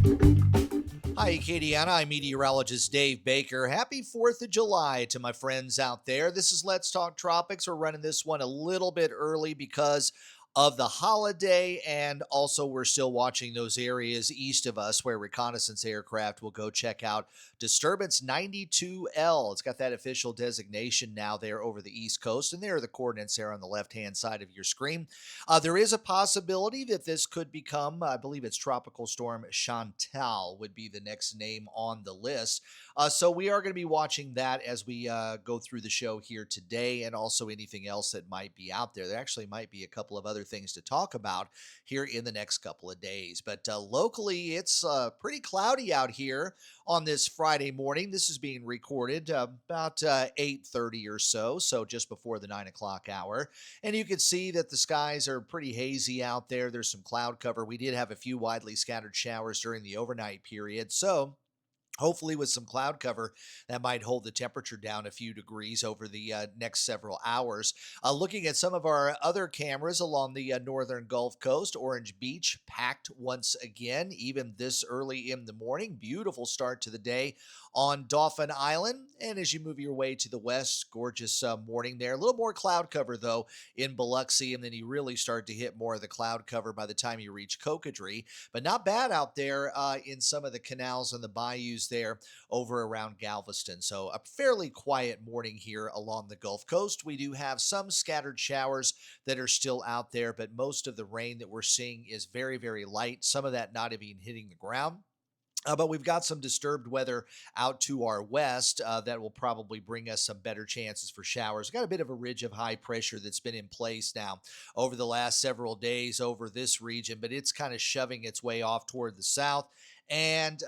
Hi, Acadiana. I'm meteorologist Dave Baker. Happy 4th of July to my friends out there. This is Let's Talk Tropics. We're running this one a little bit early because of the holiday, and also we're still watching those areas east of us where reconnaissance aircraft will go check out Disturbance 92L. It's got that official designation now there over the East Coast, and there are the coordinates there on the left-hand side of your screen. There is a possibility that this could become, I believe it's Tropical Storm Chantal would be the next name on the list. So we are going to be watching that as we go through the show here today, and also anything else that might be out there. There actually might be a couple of other things to talk about here in the next couple of days. But locally, it's pretty cloudy out here on this Friday morning. This is being recorded about 8:30 or so just before the 9 o'clock hour. And you can see that the skies are pretty hazy out there. There's some cloud cover. We did have a few widely scattered showers during the overnight period. So hopefully, with some cloud cover, that might hold the temperature down a few degrees over the next several hours. Looking at some of our other cameras along the northern Gulf Coast, Orange Beach packed once again, even this early in the morning. Beautiful start to the day on Dauphin Island. And as you move your way to the west, gorgeous morning there. A little more cloud cover, though, in Biloxi, and then you really start to hit more of the cloud cover by the time you reach Cocodrie. But not bad out there in some of the canals and the bayous there over around Galveston. So a fairly quiet morning here along the Gulf Coast. We do have some scattered showers that are still out there, but most of the rain that we're seeing is very, very light. Some of that not even hitting the ground. But we've got some disturbed weather out to our west that will probably bring us some better chances for showers. We've got a bit of a ridge of high pressure that's been in place now over the last several days over this region, but it's kind of shoving its way off toward the south. And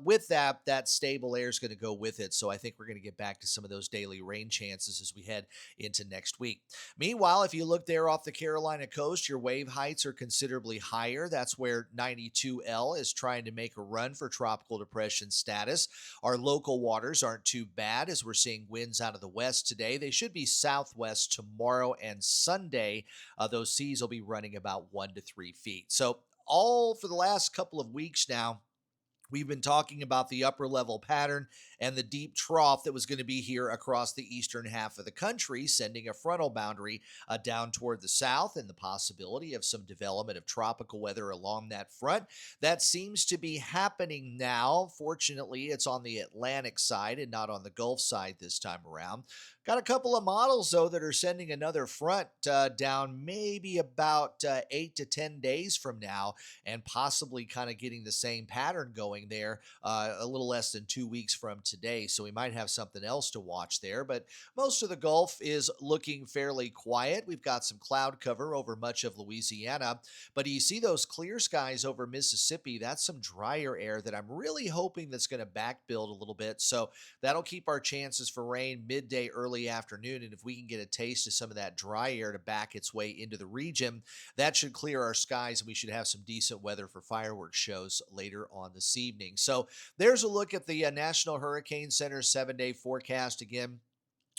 with that, that stable air is going to go with it. So I think we're going to get back to some of those daily rain chances as we head into next week. Meanwhile, if you look there off the Carolina coast, your wave heights are considerably higher. That's where 92L is trying to make a run for tropical depression status. Our local waters aren't too bad as we're seeing winds out of the west today. They should be southwest tomorrow and Sunday. Those seas will be running about 1 to 3 feet. So all for the last couple of weeks now, we've been talking about the upper level pattern and the deep trough that was going to be here across the eastern half of the country, sending a frontal boundary down toward the south and the possibility of some development of tropical weather along that front. That seems to be happening now. Fortunately, it's on the Atlantic side and not on the Gulf side this time around. Got a couple of models, though, that are sending another front down maybe about 8 to 10 days from now, and possibly kind of getting the same pattern going there a little less than 2 weeks from today. So we might have something else to watch there. But most of the Gulf is looking fairly quiet. We've got some cloud cover over much of Louisiana. But you see those clear skies over Mississippi? That's some drier air that I'm really hoping that's going to backbuild a little bit. So that'll keep our chances for rain midday, early afternoon. And if we can get a taste of some of that dry air to back its way into the region, that should clear our skies, and we should have some decent weather for fireworks shows later on this evening. So there's a look at the National Hurricane Center 7-day forecast again.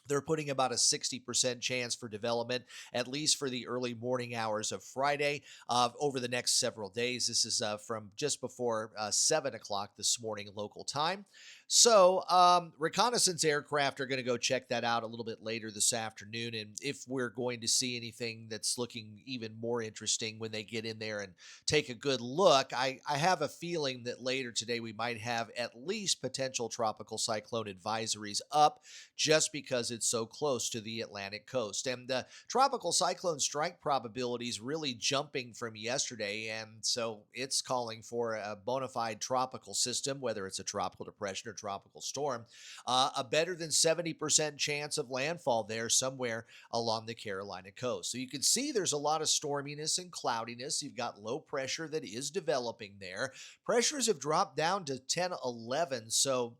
They're putting about a 60% chance for development, at least for the early morning hours of Friday over the next several days. This is from just before 7 o'clock this morning local time. So reconnaissance aircraft are going to go check that out a little bit later this afternoon. And if we're going to see anything that's looking even more interesting when they get in there and take a good look, I have a feeling that later today we might have at least potential tropical cyclone advisories up just because it's so close to the Atlantic coast. And the tropical cyclone strike probability is really jumping from yesterday. And so it's calling for a bona fide tropical system, whether it's a tropical depression or tropical storm, a better than 70% chance of landfall there somewhere along the Carolina coast. So you can see there's a lot of storminess and cloudiness. You've got low pressure that is developing there. Pressures have dropped down to 10, 11. So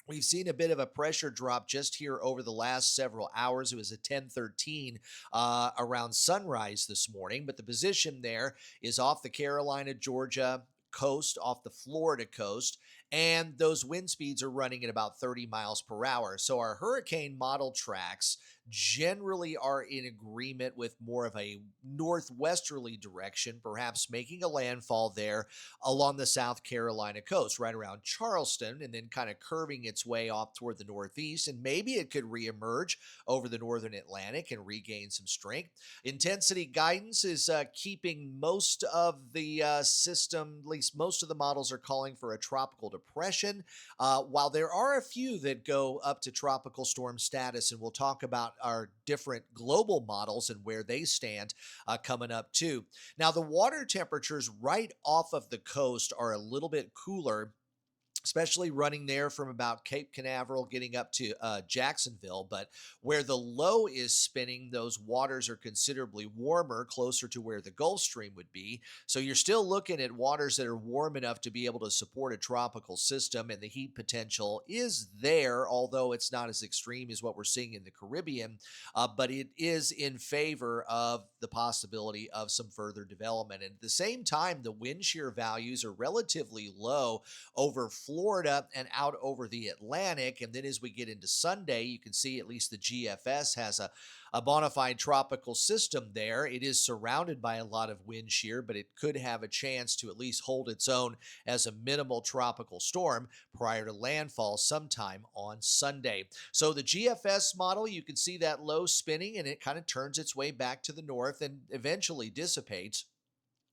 we've seen a bit of a pressure drop just here over the last several hours. It was a 1013 around sunrise this morning, but the position there is off the Carolina, Georgia coast, off the Florida coast, and those wind speeds are running at about 30 miles per hour. So our hurricane model tracks generally are in agreement with more of a northwesterly direction, perhaps making a landfall there along the South Carolina coast, right around Charleston, and then kind of curving its way off toward the northeast. And maybe it could reemerge over the northern Atlantic and regain some strength. Intensity guidance is keeping most of the system, at least most of the models are calling for a tropical depression, while there are a few that go up to tropical storm status. And we'll talk about our different global models and where they stand coming up too. Now, the water temperatures right off of the coast are a little bit cooler, especially running there from about Cape Canaveral getting up to Jacksonville. But where the low is spinning, those waters are considerably warmer, closer to where the Gulf Stream would be. So you're still looking at waters that are warm enough to be able to support a tropical system, and the heat potential is there, although it's not as extreme as what we're seeing in the Caribbean. But it is in favor of the possibility of some further development. And at the same time, the wind shear values are relatively low over Florida and out over the Atlantic. And then as we get into Sunday, you can see at least the GFS has a bona fide tropical system there. It is surrounded by a lot of wind shear, but it could have a chance to at least hold its own as a minimal tropical storm prior to landfall sometime on Sunday. So the GFS model, you can see that low spinning, and it kind of turns its way back to the north and eventually dissipates.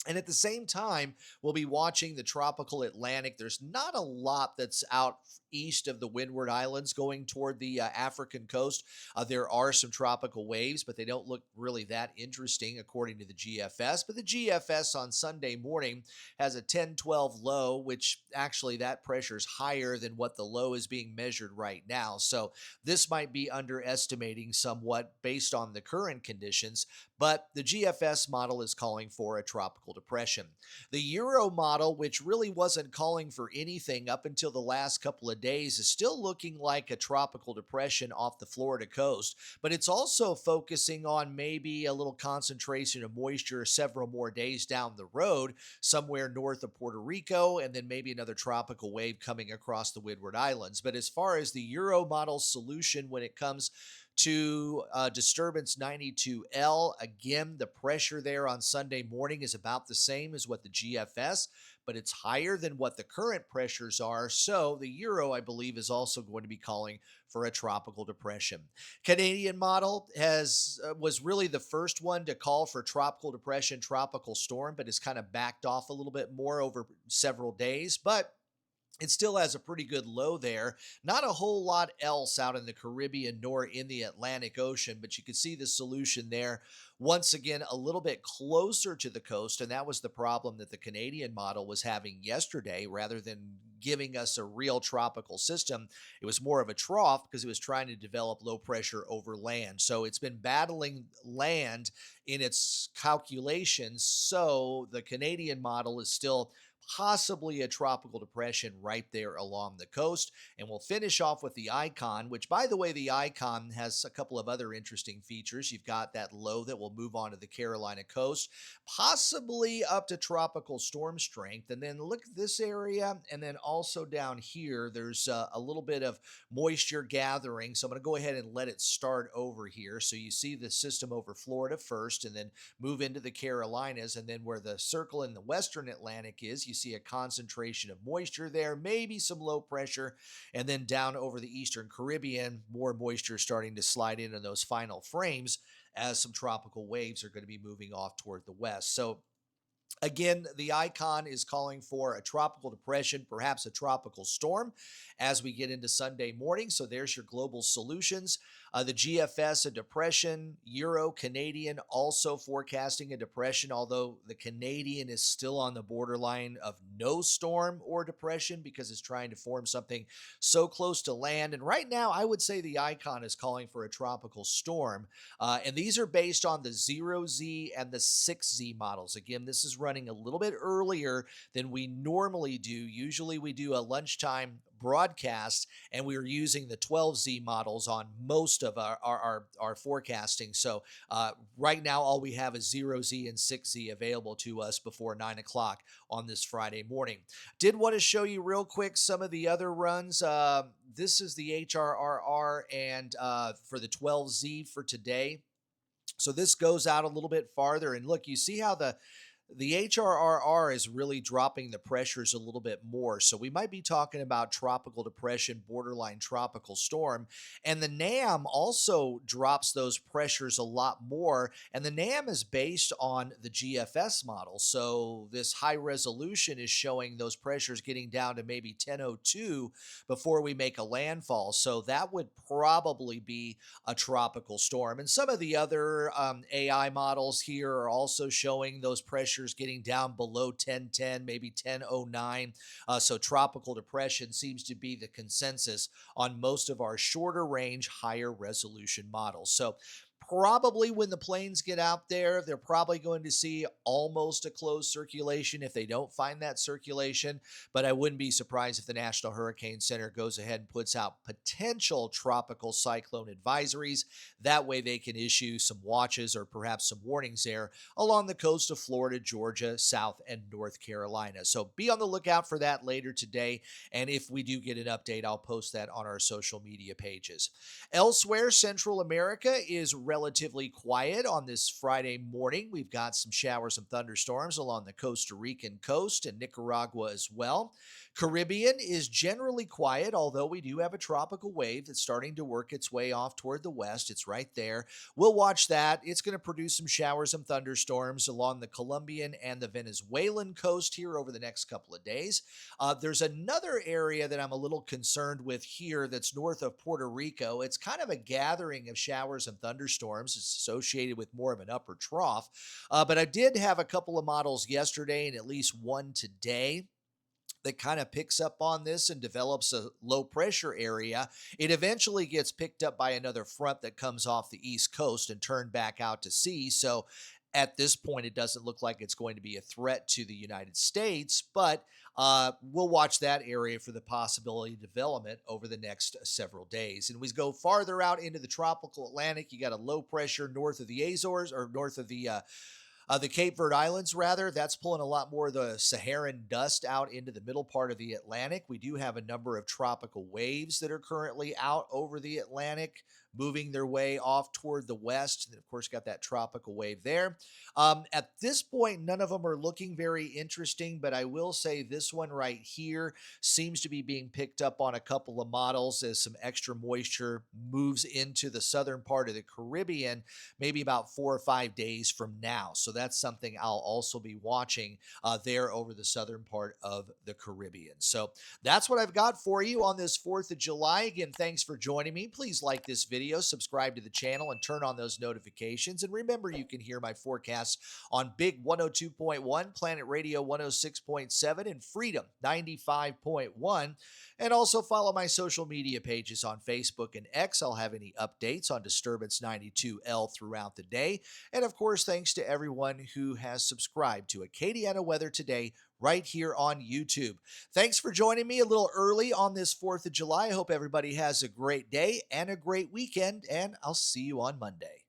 And at the same time, we'll be watching the tropical Atlantic. There's not a lot that's out east of the Windward Islands going toward the African coast. There are some tropical waves, but they don't look really that interesting according to the GFS. But the GFS on Sunday morning has a 10-12 low, which actually that pressure is higher than what the low is being measured right now. So this might be underestimating somewhat based on the current conditions, but the GFS model is calling for a tropical depression. The Euro model, which really wasn't calling for anything up until the last couple of days, is still looking like a tropical depression off the Florida coast, but it's also focusing on maybe a little concentration of moisture several more days down the road, somewhere north of Puerto Rico, and then maybe another tropical wave coming across the Windward Islands. But as far as the Euro model solution when it comes to Disturbance 92L. Again, the pressure there on Sunday morning is about the same as what the GFS, but it's higher than what the current pressures are. So the Euro, I believe, is also going to be calling for a tropical depression. Canadian model was really the first one to call for tropical depression, tropical storm, but has kind of backed off a little bit more over several days. But it still has a pretty good low there. Not a whole lot else out in the Caribbean nor in the Atlantic Ocean, but you can see the solution there. Once again, a little bit closer to the coast, and that was the problem that the Canadian model was having yesterday. Rather than giving us a real tropical system, it was more of a trough because it was trying to develop low pressure over land. So it's been battling land in its calculations. So the Canadian model is still possibly a tropical depression right there along the coast. And we'll finish off with the icon, which, by the way, the icon has a couple of other interesting features. You've got that low that will move on to the Carolina coast, possibly up to tropical storm strength. And then look at this area. And then also down here, there's a little bit of moisture gathering. So I'm going to go ahead and let it start over here. So you see the system over Florida first, and then move into the Carolinas. And then where the circle in the western Atlantic is, you see a concentration of moisture there, maybe some low pressure, and then down over the eastern Caribbean, more moisture starting to slide in those final frames as some tropical waves are going to be moving off toward the west. So again, the icon is calling for a tropical depression, perhaps a tropical storm as we get into Sunday morning. So there's your global solutions. The GFS, a depression. Euro, Canadian, also forecasting a depression, although the Canadian is still on the borderline of no storm or depression because it's trying to form something so close to land. And right now, I would say the icon is calling for a tropical storm. And these are based on the 0Z and the 6Z models. Again, this is running a little bit earlier than we normally do. Usually we do a lunchtime broadcast, and we were using the 12Z models on most of our forecasting. So right now, all we have is 0Z and 6Z available to us before 9 o'clock on this Friday morning. Did want to show you real quick some of the other runs. This is the HRRR and for the 12Z for today. So this goes out a little bit farther. And look, you see how the HRRR is really dropping the pressures a little bit more. So we might be talking about tropical depression, borderline tropical storm. And the NAM also drops those pressures a lot more. And the NAM is based on the GFS model. So this high resolution is showing those pressures getting down to maybe 1002 before we make a landfall. So that would probably be a tropical storm. And some of the other AI models here are also showing those pressures getting down below 1010, maybe 1009. So tropical depression seems to be the consensus on most of our shorter range, higher resolution models. So probably when the planes get out there, they're probably going to see almost a closed circulation if they don't find that circulation. But I wouldn't be surprised if the National Hurricane Center goes ahead and puts out potential tropical cyclone advisories. That way they can issue some watches or perhaps some warnings there along the coast of Florida, Georgia, South, and North Carolina. So be on the lookout for that later today. And if we do get an update, I'll post that on our social media pages. Elsewhere, Central America is relatively quiet on this Friday morning. We've got some showers and thunderstorms along the Costa Rican coast and Nicaragua as well. Caribbean is generally quiet, although we do have a tropical wave that's starting to work its way off toward the west. It's right there. We'll watch that. It's going to produce some showers and thunderstorms along the Colombian and the Venezuelan coast here over the next couple of days. There's another area that I'm a little concerned with here that's north of Puerto Rico. It's kind of a gathering of showers and thunderstorms. It's associated with more of an upper trough. But I did have a couple of models yesterday and at least one today that kind of picks up on this and develops a low pressure area. It eventually gets picked up by another front that comes off the East Coast and turned back out to sea. So at this point, it doesn't look like it's going to be a threat to the United States, but we'll watch that area for the possibility of development over the next several days. And we go farther out into the tropical Atlantic. You got a low pressure north of the Azores or north of the Cape Verde Islands, rather. That's pulling a lot more of the Saharan dust out into the middle part of the Atlantic. We do have a number of tropical waves that are currently out over the Atlantic, moving their way off toward the west. And of course, got that tropical wave there. At this point, none of them are looking very interesting, but I will say this one right here seems to be being picked up on a couple of models as some extra moisture moves into the southern part of the Caribbean, maybe about 4 or 5 days from now. So that's something I'll also be watching there over the southern part of the Caribbean. So that's what I've got for you on this 4th of July. Again, thanks for joining me. Please like this video, subscribe to the channel, and turn on those notifications. And remember, you can hear my forecasts on Big 102.1, Planet Radio 106.7, and Freedom 95.1. And also follow my social media pages on Facebook and X. I'll have any updates on Disturbance 92L throughout the day. And of course, thanks to everyone who has subscribed to Acadiana Weather Today right here on YouTube. Thanks for joining me a little early on this 4th of July. I hope everybody has a great day and a great weekend, and I'll see you on Monday.